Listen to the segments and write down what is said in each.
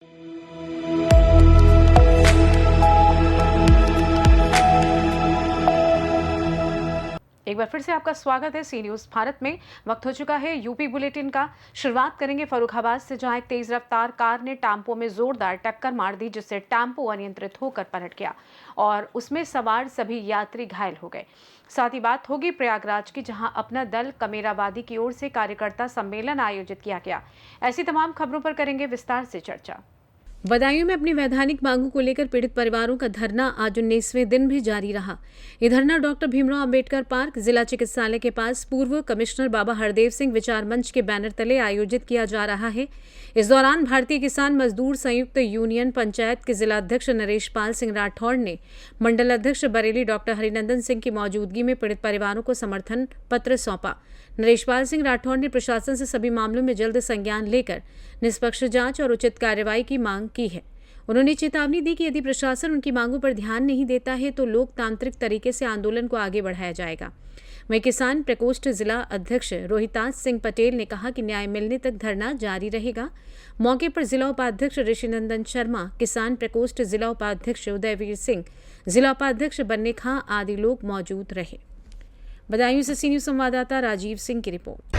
एक बार फिर से आपका स्वागत है सी न्यूज़ भारत में। वक्त हो चुका है यूपी बुलेटिन का। शुरुआत करेंगे फर्रुखाबाद से, जहां एक तेज रफ्तार कार ने टेम्पो में जोरदार टक्कर मार दी, जिससे टेम्पो अनियंत्रित होकर पलट गया और उसमें सवार सभी यात्री घायल हो गए। साथ ही बात होगी प्रयागराज की, जहां अपना दल कमेराबादी की ओर से कार्यकर्ता सम्मेलन आयोजित किया गया। ऐसी तमाम खबरों पर करेंगे विस्तार से चर्चा। बदायूं में अपनी वैधानिक मांगों को लेकर पीड़ित परिवारों का धरना आज 19वें दिन भी जारी रहा। ये धरना डॉक्टर भीमराव अंबेडकर पार्क, जिला चिकित्सालय के पास पूर्व कमिश्नर बाबा हरदेव सिंह विचार मंच के बैनर तले आयोजित किया जा रहा है। इस दौरान भारतीय किसान मजदूर संयुक्त यूनियन पंचायत के जिला अध्यक्ष नरेश पाल सिंह राठौड़ ने मंडल अध्यक्ष बरेली डॉक्टर हरिनंदन सिंह की मौजूदगी में पीड़ित परिवारों को समर्थन पत्र सौंपा। नरेश पाल सिंह राठौड़ ने प्रशासन से सभी मामलों में जल्द संज्ञान लेकर निष्पक्ष जांच और उचित कार्रवाई की मांग की है। उन्होंने चेतावनी दी कि यदि प्रशासन उनकी मांगों पर ध्यान नहीं देता है तो लोकतांत्रिक तरीके से आंदोलन को आगे बढ़ाया जाएगा। वहीं किसान प्रकोष्ठ जिला अध्यक्ष रोहिताज सिंह पटेल ने कहा कि न्याय मिलने तक धरना जारी रहेगा। मौके पर जिला उपाध्यक्ष ऋषिनंदन शर्मा, किसान प्रकोष्ठ जिला उपाध्यक्ष उदयवीर सिंह, जिला उपाध्यक्ष बन्ने खां आदि लोग मौजूद रहे। बदायूं से सी न्यूज़ संवाददाता राजीव सिंह की रिपोर्ट।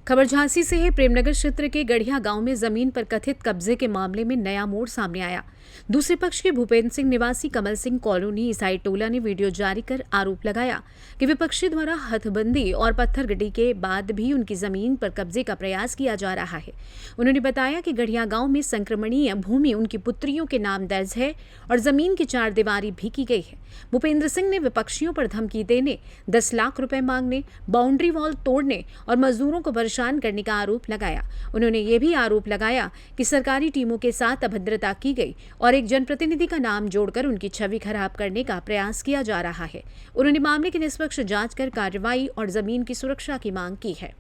खबर झांसी से है। प्रेमनगर क्षेत्र के गढ़िया गांव में जमीन पर कथित कब्जे के मामले में नया मोड़ सामने आया। दूसरे पक्ष के भूपेंद्र सिंह निवासी कमल सिंह कॉलोनी ईसाई टोला ने वीडियो जारी कर आरोप लगाया कि विपक्षी द्वारा हथबंदी और पत्थरगड्डी के बाद भी उनकी जमीन पर कब्जे का प्रयास किया जा रहा है। उन्होंने बताया कि गढ़िया गांव में संक्रमणीय भूमि उनकी पुत्रियों के नाम दर्ज है और जमीन की चारदीवारी भी की गई है। भूपेंद्र सिंह ने विपक्षियों पर धमकी देने, 10 लाख रुपए मांगने, बाउंड्री वॉल तोड़ने और मजदूरों को परेशान करने का आरोप लगाया। उन्होंने ये भी आरोप लगाया कि सरकारी टीमों के साथ अभद्रता की गई और एक जनप्रतिनिधि का नाम जोड़कर उनकी छवि खराब करने का प्रयास किया जा रहा है। उन्होंने मामले की निष्पक्ष जांच कर कार्रवाई और जमीन की सुरक्षा की मांग की है।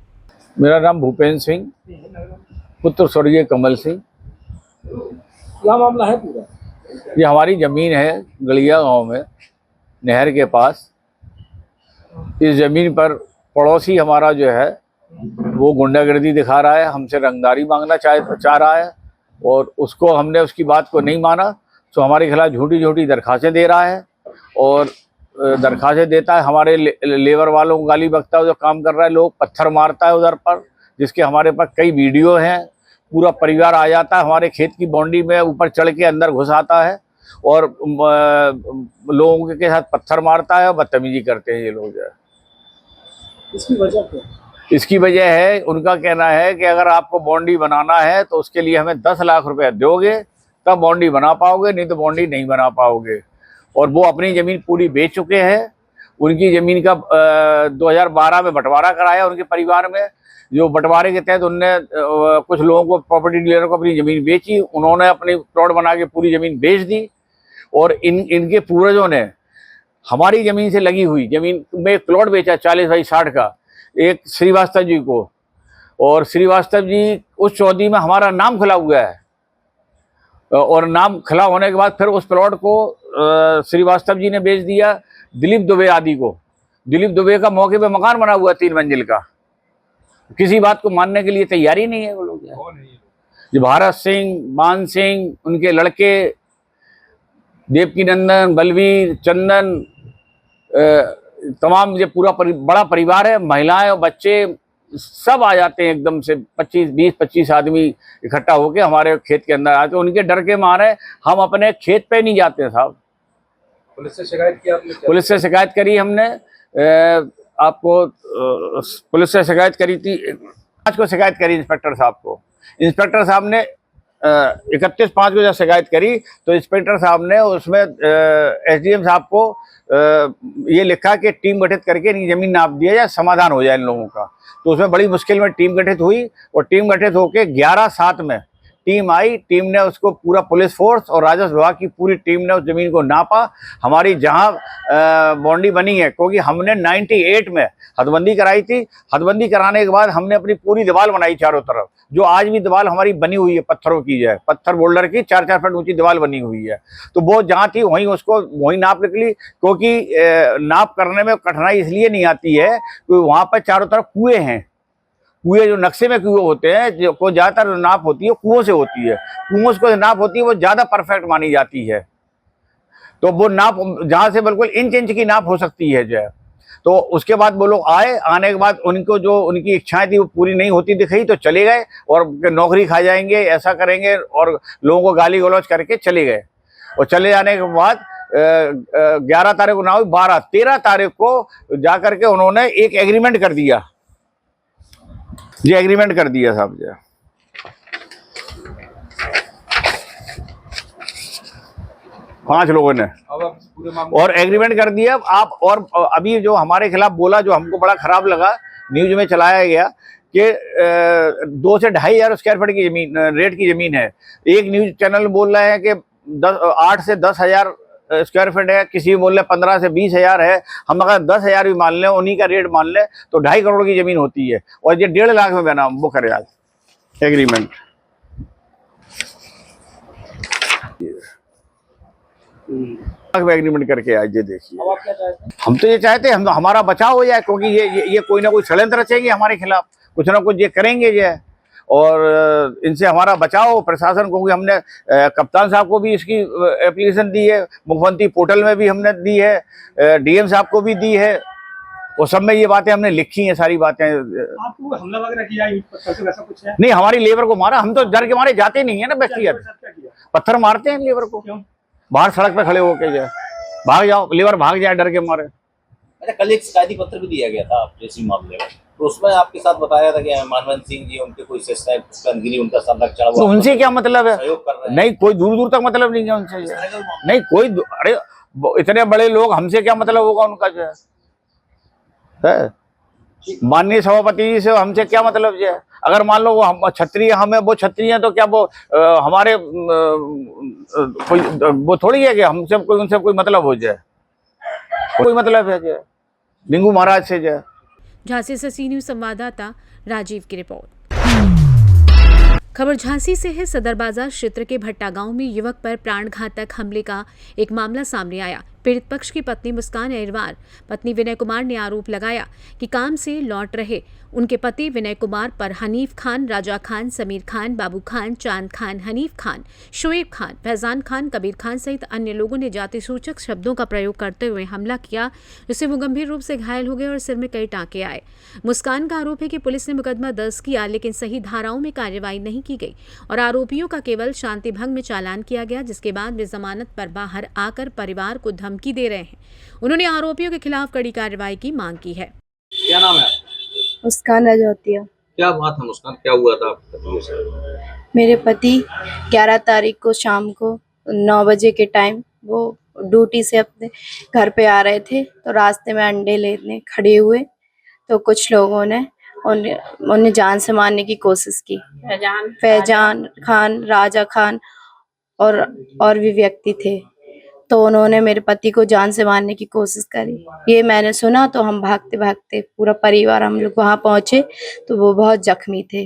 मेरा नाम भूपेंद्र सिंह, पुत्र स्वर्गीय कमल सिंह। क्या मामला है पूरा? ये हमारी जमीन है गलिया गांव में, नहर के पास। इस जमीन पर पड़ोसी हमारा जो है वो गुंडागर्दी दिखा रहा है, हमसे रंगदारी मांगना चाह रहा है और उसको हमने उसकी बात को नहीं माना तो हमारे खिलाफ झूठी झूठी दरखास्तें दे रहा है और दरखास्तें देता है। हमारे लेबर वालों को गाली बकता है, जो काम कर रहा है, लोग पत्थर मारता है उधर पर, जिसके हमारे पास कई वीडियो हैं। पूरा परिवार आ जाता है, हमारे खेत की बाउंड्री में ऊपर चढ़ के अंदर घुस आता है और लोगों के साथ पत्थर मारता है और बदतमीजी करते हैं ये लोग जो है। इसकी वजह क्या? इसकी वजह है, उनका कहना है कि अगर आपको बाउंड्री बनाना है तो उसके लिए हमें 10 लाख रुपए दोगे तब बाउंड्री बना पाओगे, नहीं तो बाउंड्री नहीं बना पाओगे। और वो अपनी ज़मीन पूरी बेच चुके हैं। उनकी ज़मीन का 2012 में बंटवारा कराया उनके परिवार में। जो बंटवारे के तहत उनने कुछ लोगों को, प्रॉपर्टी डीलर को अपनी ज़मीन बेची, उन्होंने अपनी प्लॉट बना के पूरी ज़मीन बेच दी। और इनके पूर्वजों ने हमारी ज़मीन से लगी हुई ज़मीन में एक प्लॉट बेचा 40/60 का एक श्रीवास्तव जी को, और श्रीवास्तव जी उस चौधरी में हमारा नाम खुला हुआ है और नाम खुला होने के बाद फिर उस प्लॉट को श्रीवास्तव जी ने बेच दिया दिलीप दुबे आदि को। दिलीप दुबे का मौके पे मकान बना हुआ 3 मंजिल का। किसी बात को मानने के लिए तैयारी नहीं है वो लोग। जो भारत सिंह, मान सिंह, उनके लड़के देवकी नंदन, बलवीर, चंदन, तमाम ये पूरा बड़ा परिवार है। महिलाएं और बच्चे सब आ जाते हैं एकदम से, 20-25 आदमी इकट्ठा होके हमारे खेत के अंदर आते हैं। उनके डर के मारे हम अपने खेत पे नहीं जाते साहब। पुलिस से शिकायत की आपने? पुलिस से शिकायत करी हमने, आपको पुलिस से शिकायत करी थी, आज को शिकायत करी इंस्पेक्टर साहब को। इंस्पेक्टर साहब ने 31/5 को जब शिकायत करी तो इंस्पेक्टर साहब ने उसमें एसडीएम साहब को ये लिखा कि टीम गठित करके इनकी जमीन नाप दिया जाए, समाधान हो जाए इन लोगों का। तो उसमें बड़ी मुश्किल में टीम गठित हुई और टीम गठित होकर 11/7 में टीम आई। टीम ने उसको, पूरा पुलिस फोर्स और राजस्व विभाग की पूरी टीम ने उस जमीन को नापा। हमारी जहां बाउंड्री बनी है, क्योंकि हमने 98 में हदबंदी कराई थी। हदबंदी कराने के बाद हमने अपनी पूरी दीवार बनाई चारों तरफ, जो आज भी दीवार हमारी बनी हुई है, पत्थरों की है, पत्थर बोल्डर की 4-4 फीट ऊंची दीवार बनी हुई है। तो वो जहाँ थी वहीं उसको वहीं नाप निकली, क्योंकि नाप करने में कठिनाई इसलिए नहीं आती है कि वहाँ पर चारों तरफ कुएं हैं। कुएं जो नक्शे में कुएं होते हैं, जो को ज्यादातर नाप होती है कुओं से होती है, कुओं से नाप होती है वो ज्यादा परफेक्ट मानी जाती है। तो वो नाप जहां से बिल्कुल इंच इंच की नाप हो सकती है जो है। तो उसके बाद वो लोग आए, आने के बाद उनको जो उनकी इच्छाएं थी वो पूरी नहीं होती दिखाई, तो चले गए और नौकरी खा जाएंगे, ऐसा करेंगे, और लोगों को गाली गलौज करके चले गए। और चले जाने के बाद 11 तारीख को ना हुई, 13 तारीख को जाकर के उन्होंने एक एग्रीमेंट कर दिया, ये एग्रीमेंट कर दिया साहब जी 5 लोगों ने, अब आप पूरे मामले और एग्रीमेंट कर दिया आप। और अभी जो हमारे खिलाफ बोला, जो हमको बड़ा खराब लगा, न्यूज में चलाया गया कि 2 से 2,500 स्क्वायर फीट की जमीन, रेट की जमीन है। एक न्यूज चैनल बोल रहे हैं कि 8 से 10,000 स्क्वायर फीट है, किसी बोल रहे 15 से 20,000 है। हम अगर 10,000 भी मान लें, उन्हीं का रेट मान लें, तो 2.5 करोड़ की जमीन होती है, और ये 1.5 लाख में बना वो करे आज एग्रीमेंट। एग्रीमेंट करके आज ये देखिए। अब आप क्या चाहते हैं? हम तो ये चाहते हैं हम हमारा बचाव हो जाए, क्योंकि ये कोई ना कोई षड्यंत्र रचेंगे हमारे खिलाफ, कुछ ना कुछ ये करेंगे ये, और इनसे हमारा बचाव हो प्रशासन को। हमने कप्तान साहब को भी इसकी एप्लीकेशन दी है, मुख्यमंत्री पोर्टल में भी हमने दी है, डीएम साहब को भी दी है, वो सब में ये बातें हमने लिखी हैं, सारी बातें। आपको हमला वगैरह किया, ईंट पत्थर से वैसा कुछ है? नहीं, हमारी लेबर को मारा, हम तो डर के मारे जाते नहीं है ना व्यक्तिगत, क्या किया? पत्थर मारते हैं लेबर को, क्यों? बाहर सड़क पे खड़े होके जाए, भाग जाओ, लेबर भाग जाए डर के मारे। अच्छा, कल एक शिकायती पत्र भी दिया गया था आपके इसी मामले में, तो उसमें आपके साथ बताया था कि मनमोहन सिंह जी उनके कोई सिस्टम उनका संरक्षण तो उनसे क्या मतलब है? सहयोग कर रहे हैं। नहीं, कोई दूर दूर तक मतलब नहीं है उनसे, नहीं कोई, अरे इतने बड़े लोग, हमसे क्या मतलब होगा उनका जो है? माननीय सभापति जी से हमसे क्या मतलब जो है? अगर मान लो वो हम क्षत्रिय, हमें वो क्षत्रिय हैं, तो क्या वो हमारे कोई वो थोड़ी है कि हमसे कोई उनसे कोई मतलब हो जाए, कोई मतलब है जो डिंगू महाराज से जो है। झांसी से सी न्यूज संवाददाता राजीव की रिपोर्ट। खबर झांसी से है। सदर बाजार क्षेत्र के भट्टा गांव में युवक पर प्राणघातक हमले का एक मामला सामने आया। पीड़ित पक्ष की पत्नी मुस्कान अहिरवार पत्नी विनय कुमार ने आरोप लगाया कि काम से लौट रहे उनके पति विनय कुमार पर हनीफ खान, राजा खान, समीर खान, बाबू खान, चांद खान, हनीफ खान, शोएब खान, फैजान खान, कबीर खान सहित अन्य लोगों ने जाति सूचक शब्दों का प्रयोग करते हुए हमला किया, जिससे वो गंभीर रूप से घायल हो गए और सिर में कई टांके आए। मुस्कान का आरोप है कि पुलिस ने मुकदमा दर्ज किया, लेकिन सही धाराओं में कार्रवाई नहीं की गई और आरोपियों का केवल शांति भंग में चालान किया गया, जिसके बाद वे जमानत पर बाहर आकर परिवार को धमकी दे रहे हैं। उन्होंने आरोपियों के खिलाफ कड़ी कार्रवाई की मांग की है। क्या नाम है? मुस्कान रजौतिया। क्या बात है मुस्कान, क्या हुआ था आपके पति से? मेरे पति 11 तारीख को शाम को 9 बजे के टाइम वो ड्यूटी से अपने घर पे आ रहे थे, तो रास्ते में अंडे लेने खड़े हुए, तो कुछ लोगों ने उन्हें जान से मारने की कोशिश की। फैजान खान, राजा खान और भी व्यक्ति थे, तो उन्होंने मेरे पति को जान से मारने की कोशिश करी। ये मैंने सुना, तो हम भागते भागते पूरा परिवार हम लोग वहां पहुंचे, तो वो बहुत जख्मी थे।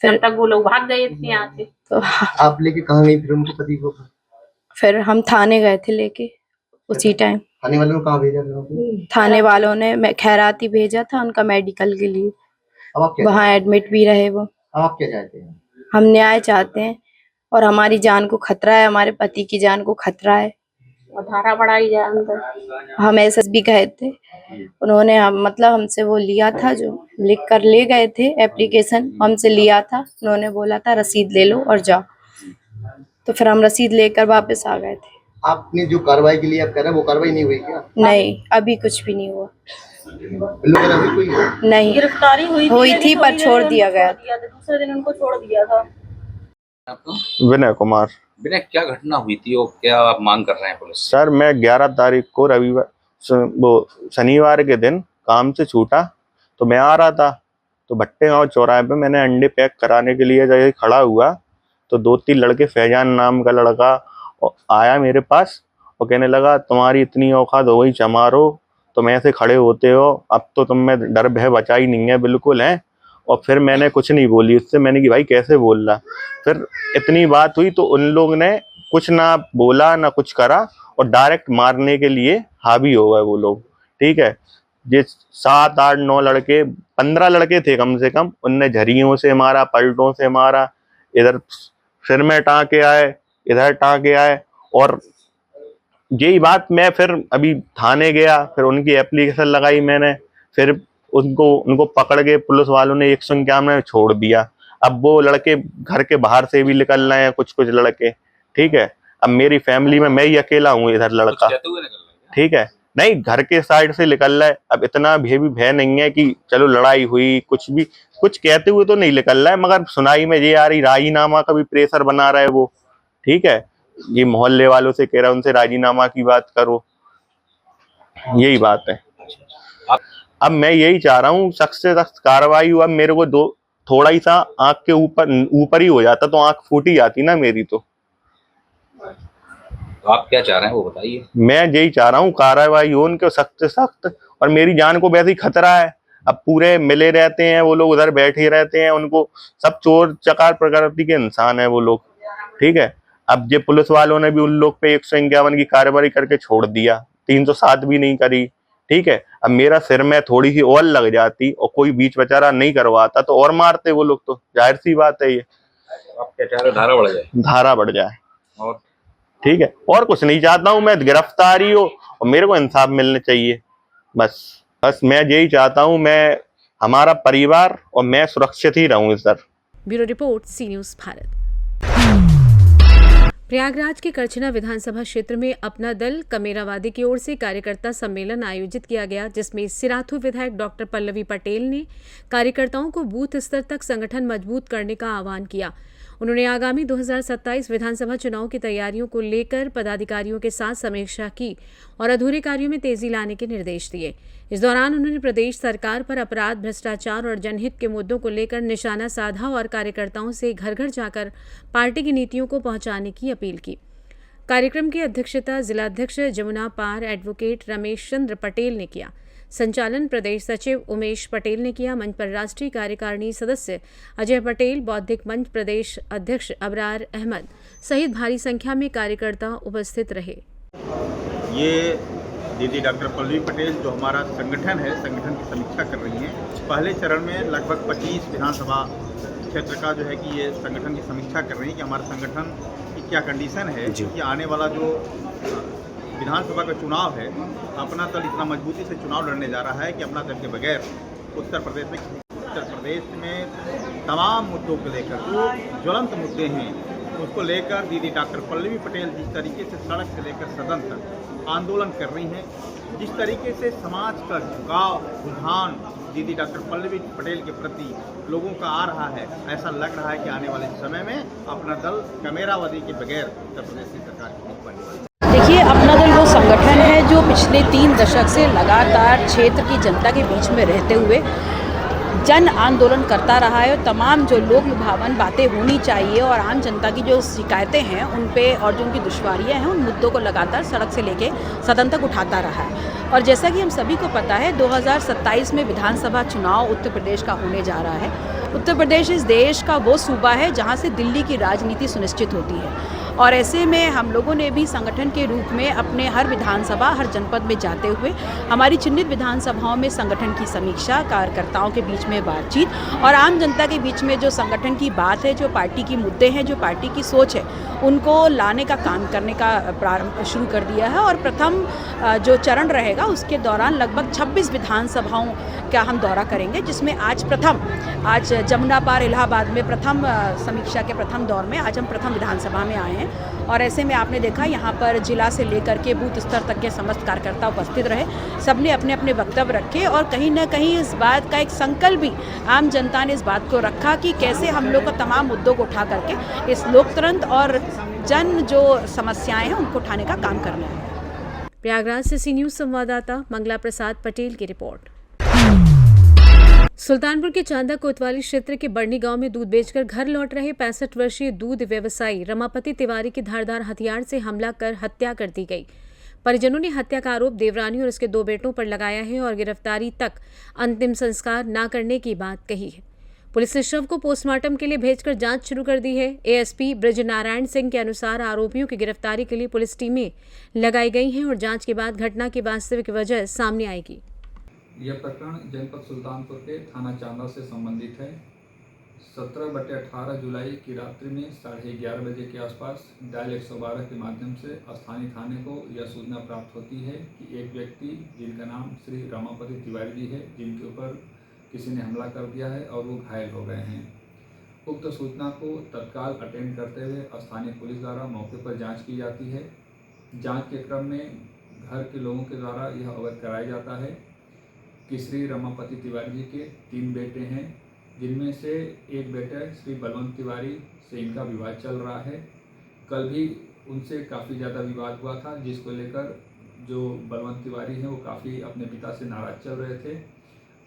फिर तब तक वो लोग भाग गए थे यहाँ से। तो आप लेके कहाँ गई फिर उनके पति को? फिर हम थाने गए थे लेके उसी टाइम। थाने वालों ने कहाँ भेजा फिर उनको? थाने वालों ने खैराती भेजा था उनका मेडिकल के लिए, अब आप क्या वहाँ एडमिट भी रहे वो। अब आप क्या चाहते हैं? हम न्याय चाहते हैं, और हमारी जान को खतरा है, हमारे पति की जान को खतरा है। और धारा बढ़ाई जाए अंदर। हम एसएसबी गए थे, उन्होंने मतलब हमसे वो लिया था, जो लिख कर ले गए थे एप्लीकेशन, हमसे लिया था। उन्होंने बोला था रसीद ले लो और जाओ, तो फिर हम रसीद लेकर वापस आ गए थे। आपने जो कार्रवाई के लिए आप कह रहे हैं वो कार्रवाई नहीं हुई क्या? नहीं, अभी कुछ भी नहीं हुआ। बिल वगैरह भी कोई हुआ? नहीं, गिरफ्तारी हुई थी पर छोड़ दिया गया। दूसरे दिन उनको छोड़ दिया था। विनय कुमार। विनय, क्या घटना हुई थी और क्या आप मांग कर रहे हैं पुलिस से? सर, मैं 11 तारीख को वो शनिवार के दिन काम से छूटा, तो मैं आ रहा था, तो भट्टे गांव चौराहे पे मैंने अंडे पैक कराने के लिए जगह खड़ा हुआ, तो 2-3 लड़के, फैजान नाम का लड़का आया मेरे पास और कहने लगा तुम्हारी इतनी औकात हो गई चमारो, तुम ऐसे खड़े होते हो, अब तो तुम में डर भय बचा ही नहीं है बिल्कुल है। और फिर मैंने कुछ नहीं बोली उससे, मैंने कि भाई कैसे बोल रहा। फिर इतनी बात हुई तो उन लोग ने कुछ ना बोला ना कुछ करा और डायरेक्ट मारने के लिए हावी हो गए वो लोग, ठीक है। ये 7 8 9 लड़के 15 लड़के थे कम से कम, उनने झरियों से मारा, पलटों से मारा, इधर सिर में टाँके आए, इधर टाँके आए। और यही बात मैं फिर अभी थाने गया, फिर उनकी एप्लीकेशन लगाई मैंने, फिर उनको पकड़ के पुलिस वालों ने 151 में छोड़ दिया। अब वो लड़के घर के बाहर से भी निकल रहे हैं, कुछ लड़के, ठीक है। अब मेरी फैमिली में मैं ही अकेला हूँ इधर लड़का, कहते हुए निकल रहे हैं। ठीक है। नहीं, घर के साइड से निकल रहा है। अब इतना भी भय नहीं है कि चलो लड़ाई हुई, कुछ कहते हुए तो नहीं निकल रहा है, मगर सुनाई में ये आ रही राजीनामा का भी प्रेशर बना रहा है वो, ठीक है। ये मोहल्ले वालों से कह रहा है उनसे राजीनामा की बात करो, यही बात है। अब मैं यही चाह रहा हूँ सख्त से सख्त कार्रवाई हो। अब मेरे को थोड़ा ही सा आंख के ऊपर ही हो जाता तो आंख फूटी जाती ना मेरी। तो आप क्या चाह रहे हैं वो बताइए। मैं यही चाह रहा हूँ कार्रवाई हो उनके सख्त से सख्त, और मेरी जान को वैसे ही खतरा है। अब पूरे मिले रहते हैं वो लोग, उधर बैठे रहते हैं, उनको सब चोर चकार प्रकृति के इंसान है वो लोग, ठीक है। अब ये पुलिस वालों ने भी उन लोग पे 151 की कार्रवाई करके छोड़ दिया, 307 भी नहीं करी, ठीक है। अब मेरा सिर में थोड़ी सी और लग जाती और कोई बीच बेचारा नहीं करवाता तो और मारते वो लोग, तो जाहिर सी बात है ये। आप क्या चाह रहे हैं, धारा बढ़ जाए? धारा बढ़ जाए, और ठीक है। और कुछ नहीं चाहता हूँ मैं, गिरफ्तारी हो और मेरे को इंसाफ मिलने चाहिए, बस मैं यही चाहता हूँ। मैं, हमारा परिवार और मैं सुरक्षित ही रहूँ इस दर। ब्यूरो रिपोर्ट, सी न्यूज़ भारत। प्रयागराज के करछना विधानसभा क्षेत्र में अपना दल कमेरावादी की ओर से कार्यकर्ता सम्मेलन आयोजित किया गया, जिसमें सिराथू विधायक डॉक्टर पल्लवी पटेल ने कार्यकर्ताओं को बूथ स्तर तक संगठन मजबूत करने का आह्वान किया। उन्होंने आगामी 2027 विधानसभा चुनाव की तैयारियों को लेकर पदाधिकारियों के साथ समीक्षा की और अधूरे कार्यों में तेजी लाने के निर्देश दिए। इस दौरान उन्होंने प्रदेश सरकार पर अपराध, भ्रष्टाचार और जनहित के मुद्दों को लेकर निशाना साधा और कार्यकर्ताओं से घर घर जाकर पार्टी की नीतियों को पहुंचाने की अपील की। कार्यक्रम की अध्यक्षता जिलाध्यक्ष जमुना पार एडवोकेट रमेश चंद्र पटेल ने किया। संचालन प्रदेश सचिव उमेश पटेल ने किया। मंच पर राष्ट्रीय कार्यकारिणी सदस्य अजय पटेल, बौद्धिक मंच प्रदेश अध्यक्ष अबरार अहमद सहित भारी संख्या में कार्यकर्ता उपस्थित रहे। ये दीदी डॉक्टर पल्लवी पटेल जो हमारा संगठन है, संगठन की समीक्षा कर रही हैं। पहले चरण में लगभग 25 विधानसभा क्षेत्र का जो है कि ये संगठन की समीक्षा कर रही हैं कि हमारा संगठन की क्या कंडीशन है कि आने वाला जो विधानसभा का चुनाव है, अपना दल इतना मजबूती से चुनाव लड़ने जा रहा है कि अपना दल के बगैर उत्तर प्रदेश में तमाम मुद्दों को लेकर जो ज्वलंत मुद्दे हैं उसको लेकर दीदी डॉक्टर पल्लवी पटेल जिस तरीके से सड़क से लेकर सदन तक आंदोलन कर रही हैं, जिस तरीके से समाज का झुकाव, रुझान दीदी डॉक्टर पल्लवी पटेल के प्रति लोगों का आ रहा है, ऐसा लग रहा है कि आने वाले समय में अपना दल कमेरावादी के बगैर उत्तर प्रदेश की सरकार की नहीं बनने वाली। देखिए, अपना दल वो संगठन है जो पिछले 3 दशक से लगातार क्षेत्र की जनता के बीच में रहते हुए जन आंदोलन करता रहा है। और तमाम जो लोक लुभावन बातें होनी चाहिए और आम जनता की जो शिकायतें हैं उन पे और जो उनकी दुश्वारियां हैं उन मुद्दों को लगातार सड़क से लेके सदन तक उठाता रहा है। और जैसा कि हम सभी को पता है, 2027 में विधानसभा चुनाव उत्तर प्रदेश का होने जा रहा है। उत्तर प्रदेश इस देश का वो सूबा है जहाँ से दिल्ली की राजनीति सुनिश्चित होती है। और ऐसे में हम लोगों ने भी संगठन के रूप में अपने हर विधानसभा, हर जनपद में जाते हुए हमारी चिन्हित विधानसभाओं में संगठन की समीक्षा, कार्यकर्ताओं के बीच में बातचीत और आम जनता के बीच में जो संगठन की बात है, जो पार्टी की मुद्दे हैं, जो पार्टी की सोच है, उनको लाने का काम करने का प्रारंभ शुरू कर दिया है। और प्रथम जो चरण रहेगा उसके दौरान लगभग 26 विधानसभाओं का हम दौरा करेंगे, जिसमें आज जमुना पार इलाहाबाद में प्रथम समीक्षा के प्रथम दौर में आज हम प्रथम विधानसभा में आए हैं। और ऐसे में आपने देखा यहाँ पर जिला से लेकर के बूथ स्तर तक के समस्त कार्यकर्ता उपस्थित रहे। सबने अपने अपने वक्तव्य रखे और कहीं ना कहीं इस बात का एक संकल्प भी आम जनता ने इस बात को रखा कि कैसे हम लोग का तमाम मुद्दों को उठा करके इस लोकतंत्र और जन जो समस्याएं हैं उनको उठाने का काम करना है। प्रयागराज से सी न्यूज़ संवाददाता मंगला प्रसाद पटेल की रिपोर्ट। सुल्तानपुर के चांदा कोतवाली क्षेत्र के बड़नी गांव में दूध बेचकर घर लौट रहे 65 वर्षीय दूध व्यवसायी रमापति तिवारी की धारदार हथियार से हमला कर हत्या कर दी गई। परिजनों ने हत्या का आरोप देवरानी और उसके 2 बेटों पर लगाया है और गिरफ्तारी तक अंतिम संस्कार न करने की बात कही है। पुलिस ने शव को पोस्टमार्टम के लिए भेजकर जांच शुरू कर दी है। एएसपी ब्रजनारायण सिंह के अनुसार आरोपियों की गिरफ्तारी के लिए पुलिस टीमें लगाई गई हैं और जांच के बाद घटना की वास्तविक वजह सामने आएगी। यह प्रकरण जनपद सुल्तानपुर के थाना चांदा से संबंधित है। 17/18 जुलाई की रात्रि में 11:30 बजे के आसपास डायल 112 के माध्यम से स्थानीय थाने को यह सूचना प्राप्त होती है कि एक व्यक्ति जिनका नाम श्री रमापति तिवारी जी है, जिनके ऊपर किसी ने हमला कर दिया है और वो घायल हो गए हैं। उक्त सूचना को तत्काल अटेंड करते हुए स्थानीय पुलिस द्वारा मौके पर जांच की जाती है। जांच के क्रम में घर के लोगों के द्वारा यह अवगत कराया जाता है कि श्री रमापति तिवारी जी के 3 बेटे हैं, जिनमें से एक बेटे श्री बलवंत तिवारी से इनका विवाद चल रहा है। कल भी उनसे काफ़ी ज़्यादा विवाद हुआ था, जिसको लेकर जो बलवंत तिवारी हैं वो काफ़ी अपने पिता से नाराज़ चल रहे थे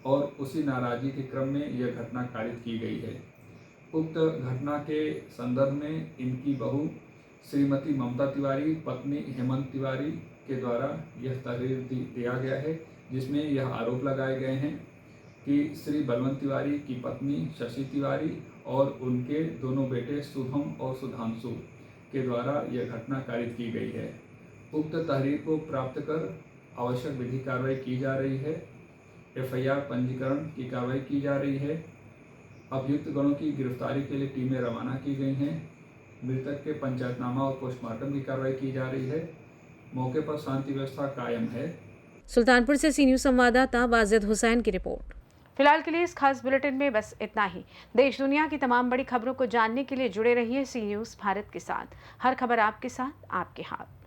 और उसी नाराज़गी के क्रम में यह घटना कारित की गई है। उक्त घटना के संदर्भ में इनकी बहू श्रीमती ममता तिवारी पत्नी हेमंत तिवारी के द्वारा यह तहरीर दिया गया है, जिसमें यह आरोप लगाए गए हैं कि श्री बलवंत तिवारी की पत्नी शशि तिवारी और उनके दोनों बेटे शुभम और सुधांशु के द्वारा यह घटना कारित की गई है। उक्त तहरीर को प्राप्त कर आवश्यक विधि कार्रवाई की जा रही है। FIR पंजीकरण की कार्रवाई की जा रही है। अभियुक्त गणों की गिरफ्तारी के लिए टीमें रवाना की गई हैं। मृतक के पंचायतनामा और पोस्टमार्टम की कार्रवाई की जा रही है। मौके पर शांति व्यवस्था कायम है। सुल्तानपुर से सी न्यूज़ संवाददाता वाजिद हुसैन की रिपोर्ट। फिलहाल के लिए इस खास बुलेटिन में बस इतना ही। देश दुनिया की तमाम बड़ी खबरों को जानने के लिए जुड़े रहिए सी न्यूज़ भारत के साथ। हर खबर आपके साथ, आपके हाथ।